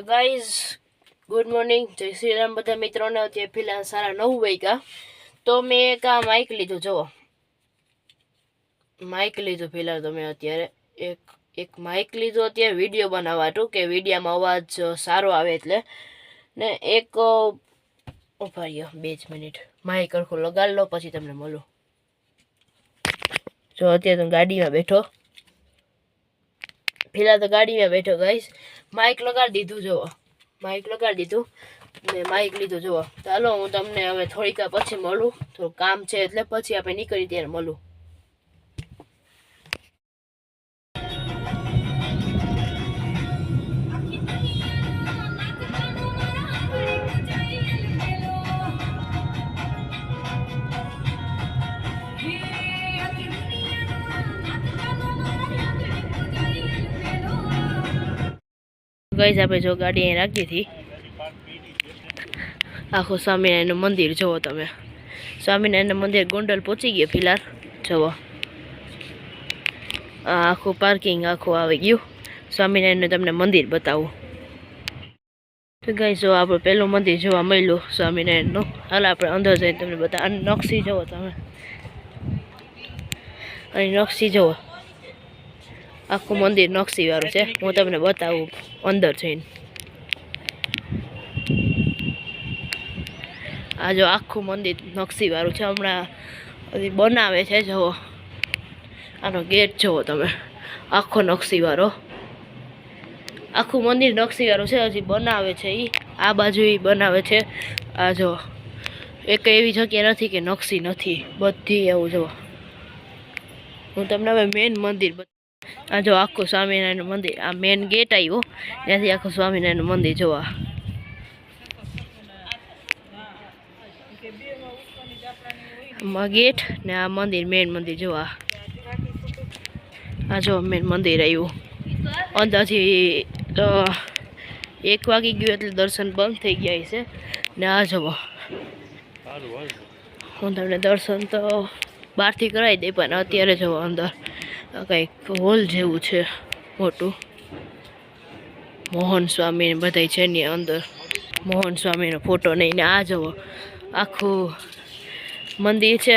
Guys good morning, જય શ્રી રામ બધા મિત્રોને. અત્યારે પેલા 9:30 વાગ્યા તો મેં એક આ માઇક લીધું. જુઓ, માઇક લીધું પેલા તો મેં અત્યારે એક માઇક લીધું અત્યારે વિડીયો બનાવવાનું, કે વિડીયોમાં અવાજ સારો આવે એટલે. ને એક ઉભા રહ્યો 2 મિનિટ, માઇક સરખું લગાડી લો પછી તમને મળું. જો અત્યારે તો ગાડીમાં બેઠો, પેલા તો ગાડીમાં બેઠો ગાઈસ. માઇક લગાડી દીધું, જુઓ માઇક લગાડી દીધું ને માઇક લીધું. જુઓ, ચાલો હું તમને હવે થોડીક પછી મળું, થોડું કામ છે એટલે પછી આપણે નીકળી ત્યારે મળું. ગાઈસ આપણે જો ગાડી અહીં રાખી હતી, આખું સ્વામિનારાયણનું મંદિર જુઓ તમે. સ્વામિનારાયણનું મંદિર ગોંડલ પહોંચી ગયા ફિલહાલ. જુઓ આખું પાર્કિંગ આખું આવી ગયું. સ્વામિનારાયણનું તમને મંદિર બતાવું. તો ગાઈસ જો આપણે પહેલું મંદિર જોવા મળ્યું સ્વામિનારાયણનું. હાલ આપણે અંદર જઈને તમને બતાવો. અને નકશી જુઓ તમે, અને નકશી જુઓ, આખું મંદિર નકશી વાળું છે. હું તમને બતાવું અંદર જઈને. આ જો આખું મંદિર નકશી વાળું છે, હમણાં બનાવે છે. જુઓ આનો ગેટ જુઓ તમે, આખો નકશી વાળો. આખું મંદિર નકશી વાળું છે, હજી બનાવે છે. આ બાજુ બનાવે છે. આ જો એક એવી જગ્યા નથી કે નકશી નથી, બધી એવું. જુઓ હું તમને હવે મેન મંદિર આ જો આખું સ્વામિનારાયણનું મંદિર. આ મેન ગેટ આવ્યો, ત્યાંથી આખું સ્વામિનારાયણનું મંદિર જોવા. ગેટ ને આ મંદિર, મેન મંદિર જોવા. આ જો મેન મંદિર આવ્યું. અંદાજી 1 વાગી ગયું એટલે દર્શન બંધ થઈ ગયા છે. ને આ જુઓ, હું તમને દર્શન તો બહારથી કરાવી દઈ, પણ અત્યારે જુઓ અંદર કંઈક હોલ જેવું છે મોટું. મોહન સ્વામી બધા છે એની અંદર, મોહન સ્વામીનો ફોટો નહીં. ને આ જુઓ આખું મંદિર છે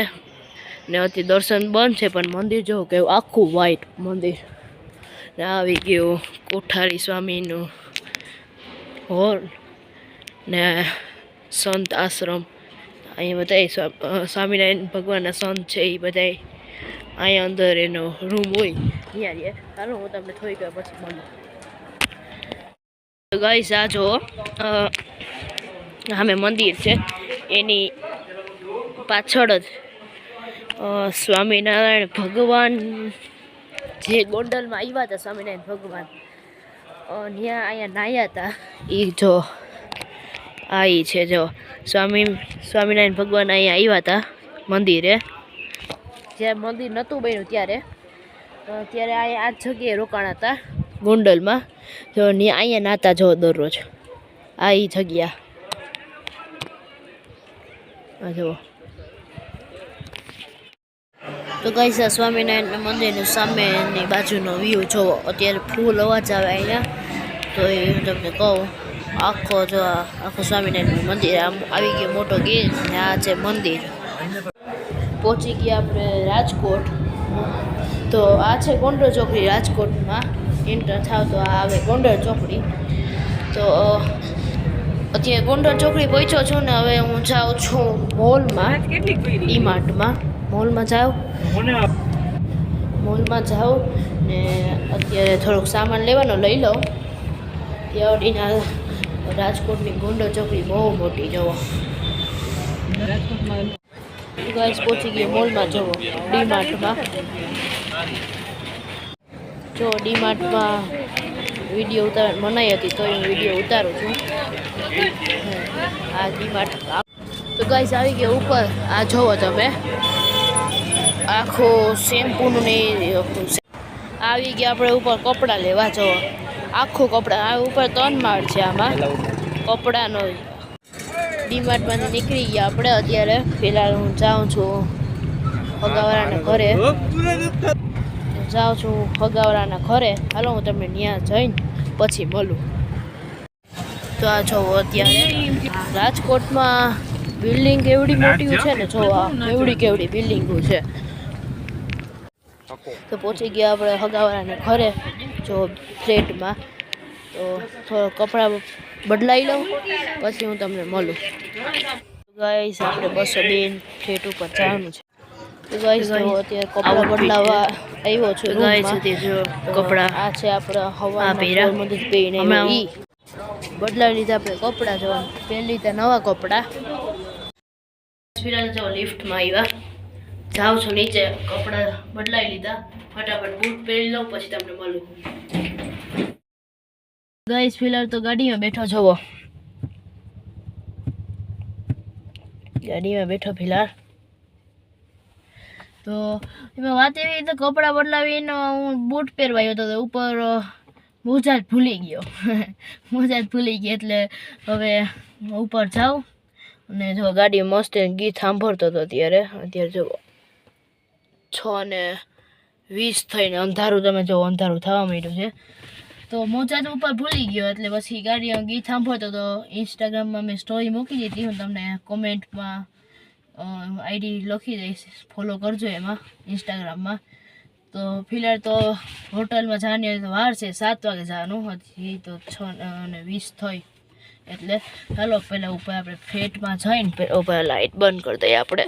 ને અત્યારે દર્શન બંધ છે, પણ મંદિર જુઓ કે આખું વ્હાઈટ મંદિર. ને આવી ગયું કોઠારી સ્વામીનું હોલ ને સંત આશ્રમ. અહીંયા બધા સ્વામિનારાયણ ભગવાનના સંત છે, એ બધા અહીંયા અંદર એનો રૂમ હોય ત્યાં. ચાલો હું તમને થોડીક વાર પછી મળું. ગાઈસ આ જો સામે મંદિર છે, એની પાછળ જ સ્વામિનારાયણ ભગવાન જે ગોંડલમાં આવ્યા હતા, સ્વામિનારાયણ ભગવાન ત્યાં અહીંયા નાહ્યા હતા. એ જો આ એ છે. જો સ્વામિનારાયણ ભગવાન અહીંયા આવ્યા હતા મંદિરે, જ્યારે મંદિર નહોતું બન્યું ત્યારે અહીંયા આ જગ્યાએ રોકાણા હતા ગોંડલમાં. જો અહીંયા નાતા જો દરરોજ આ એ જગ્યા. આ જુઓ. તો ગાઈસ આ સ્વામિનારાયણ મંદિરનું સામેની બાજુનો વ્યૂ જોવો. અત્યારે ફૂલ અવાજ આવે અહીંયા, તો એ હું તમને કહું. આખો જો આખું સ્વામિનારાયણનું મંદિર આમ આવી ગયો, મોટો ગેટ. ને આ છે મંદિર. પહોંચી ગયા આપણે રાજકોટ. તો આ છે ગોંડલ ચોકડી. રાજકોટમાં એન્ટર થાવ તો આ આવે ગોંડલ ચોકડી. તો અત્યારે ગોંડલ ચોકડી પહોંચ્યો છું ને હવે હું જાઉં છું મોલમાં, ડીમાર્ટમાં. મોલમાં જાઉં ને અત્યારે થોડોક સામાન લેવાનો લઈ લઉં. ત્યાંના રાજકોટની ગોંડલ ચોકડી બહુ મોટી. જવો ગાઈસ પહોંચી ગયો મોલમાં. જવો ડીમાર્ટમાં. જો ડીમાર્ટમાં વિડીયો ઉતારવાની મનાઈ હતી, તો હું વિડીયો ઉતારું છું. આ ડીમાર્ટ. તો ગાઈસ આવી ગયો ઉપર. આ જોવો તમે, આખું શેમ્પૂનું ને આવી ગયા આપણે ઉપર કપડાં લેવા. જવો આખું કપડાં. આ ઉપર 3 માળ છે આમાં કપડાનો. ડીમાર્ટમાંથી નીકળી ગયા આપણે અત્યારે. ફિલહાલ હું જાઉં છું હગાવાળાના ઘરે. જાઉં છું હગાવાળાના ઘરે. હાલો હું તમને ત્યાં જઈને પછી મળું. તો આ જોવો અત્યારે રાજકોટમાં બિલ્ડિંગ કેવડી મોટી છે ને, જોવા કેવડી બિલ્ડિંગો છે. તો પહોંચી ગયા આપણે હગાવાળાને ઘરે જો ફ્લેટમાં. તો થોડા કપડાં બદલાઈ લઉં પછી હું તમને મળું. ગાઈસ આપણે 202 ફ્લેટ ઉપર જવાનું છે. તો ગાઈસ અત્યારે કપડાં બદલાવા આવ્યો છું. ગાઈસ કપડાં આ છે આપણા હવા મંદિર પહેરીને ઈ બદલાવી લીધા આપણે કપડાં. જવાનું પહેરી લીધા નવા કપડાં. ફિલહાલ જો લિફ્ટમાં આવ્યા, જાઉં છું નીચે. કપડાં બદલાવી લીધા, ફટાફટ બૂટ પહેરી લઉં પછી તમને મળું. ગાઈસ ફિલહાલ તો ગાડીમાં બેઠો જોવો, ગાડીમાં બેઠો ફિલહાલ. તો એમાં વાત એવી તો કપડાં બદલાવીને હું બૂટ પહેરવા આવ્યો હતો, ઉપર મોજા જ ભૂલી ગયો. એટલે હવે ઉપર જાઉં અને જો ગાડી મસ્ત ગીત સાંભળતો હતો. અત્યારે જો 6:20 થઈને અંધારું, તમે જો અંધારું થવા માંડ્યું છે. તો મોજા તો ઉપર ભૂલી ગયો એટલે પછી ગાડીમાં ગીત સાંભળતો હતો. ઇન્સ્ટાગ્રામમાં મેં સ્ટોરી મૂકી દીધી, હું તમને કોમેન્ટમાં આઈડી લખી દઈશ, ફોલો કરજો એમાં ઇન્સ્ટાગ્રામમાં. તો ફિલહાલ તો હોટલમાં જવાની વાર છે, 7 વાગે જવાનું, હજી તો 6:20 થઈ. એટલે ચાલો પહેલાં ઉપર આપણે ફ્લેટમાં જઈને ઉપર લાઇટ બંધ કરી દઈએ. આપણે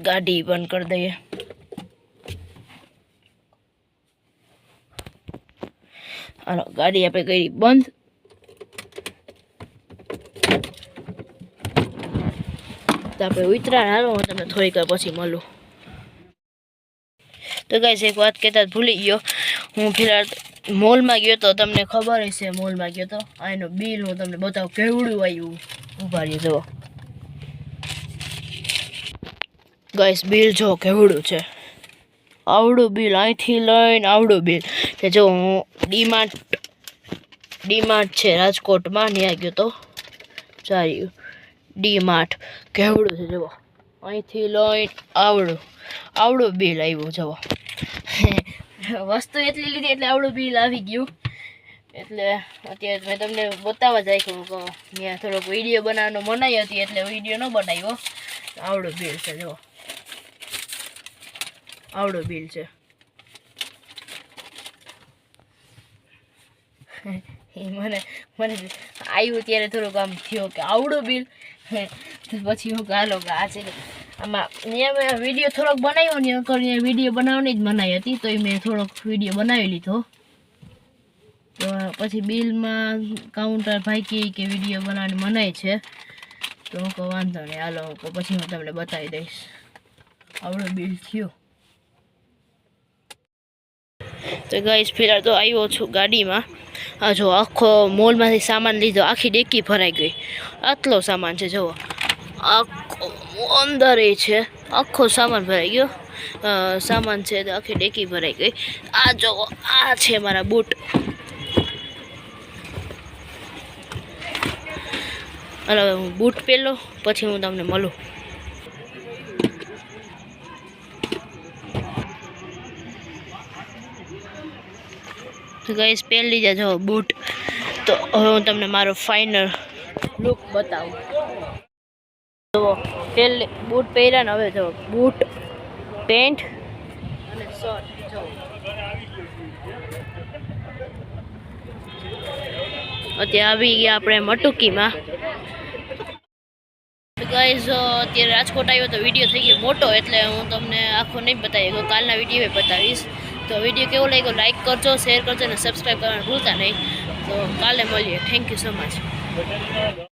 ગાડી બંધ કરી દઈએ. હાલો ગાડી આપણે કરી બંધ. તો આપણે ઉતરાણ. હાલો હું તમને થોડીક વાર પછી મળું. તો ગાઈસ એક વાત કહેતા ભૂલી ગયો, હું ફિલહાલ મોલમાં ગયો તો, તમને ખબર હશે મોલમાં ગયો તો. આ એનું બિલ હું તમને બતાવું કેવડું આવ્યું. ઉભા રહ્યો જુઓ ગાઈસ, બિલ જો કેવડું છે. આવડું બિલ, અહીંથી લઈને આવડું બિલ કે જો હું ડીમાર્ટ છે રાજકોટમાં, ત્યાં ગયો તો ચાલ્યું ડીમાર્ટ. કેવડું છે જુઓ, અહીંથી લઈને આવડું બિલ આવ્યું જુઓ. વસ્તુ એટલી લીધી એટલે આવડું બિલ આવી ગયું. એટલે અત્યારે મેં તમને બતાવવા જ રાખ્યું કે ત્યાં થોડોક વિડીયો બનાવવાનો મનાઈ હતી એટલે વિડીયો ન બનાવ્યો. આવડું બિલ છે જુઓ, આવડું બિલ છે. મને આવ્યું ત્યારે થોડુંક આમ થયો કે આવડું બિલ. પછી હું ગાલો કે આ છે આમાં મેં વિડીયો થોડોક બનાવ્યો ને, કરીને વિડીયો બનાવવાની જ મનાઈ હતી તો મેં થોડોક વિડીયો બનાવી લીધો. તો પછી બિલમાં કાઉન્ટર ભાઈ કે વિડીયો બનાવવાની મનાઈ છે. તો હું કહું વાંધો નહીં, હાલો પછી હું તમને બતાવી દઈશ આવડું બિલ થયું. તો ગાઈસ ફિલહાલ તો આવ્યો છું ગાડીમાં. આ જો આખો મોલમાંથી સામાન લીધો, આખી ડેકી ભરાઈ ગઈ. આટલો સામાન છે જુઓ, આખો અંદર છે, આખો સામાન ભરાઈ ગયો. સામાન છે તો આખી ડેકી ભરાઈ ગઈ. આ જો આ છે મારા બૂટ. હવે હું બૂટ પહેલો પછી હું તમને મળું. તો ગાઈસ પહેરી લીધા જો બૂટ. તો હવે હું તમને મારો ફાઇનલ લુક બતાવું. તો બૂટ પહેર્યા ને, હવે જો બૂટ, પેન્ટ અને શર્ટ જો. અત્યારે આવી ગયા આપણે મટુકીમાં. ગાઈઝ અત્યારે રાજકોટ આવ્યો તો વિડીયો થઈ ગયો મોટો, એટલે હું તમને આખો નહીં બતાવી, કાલના વિડીયો બતાવીશ. તો વિડીયો કેવો લાગ્યો લાઈક કરજો, શેર કરજો અને સબસ્ક્રાઈબ કરવાનું ભૂલતા નહીં. તો કાલે મળીએ. Thank you so much.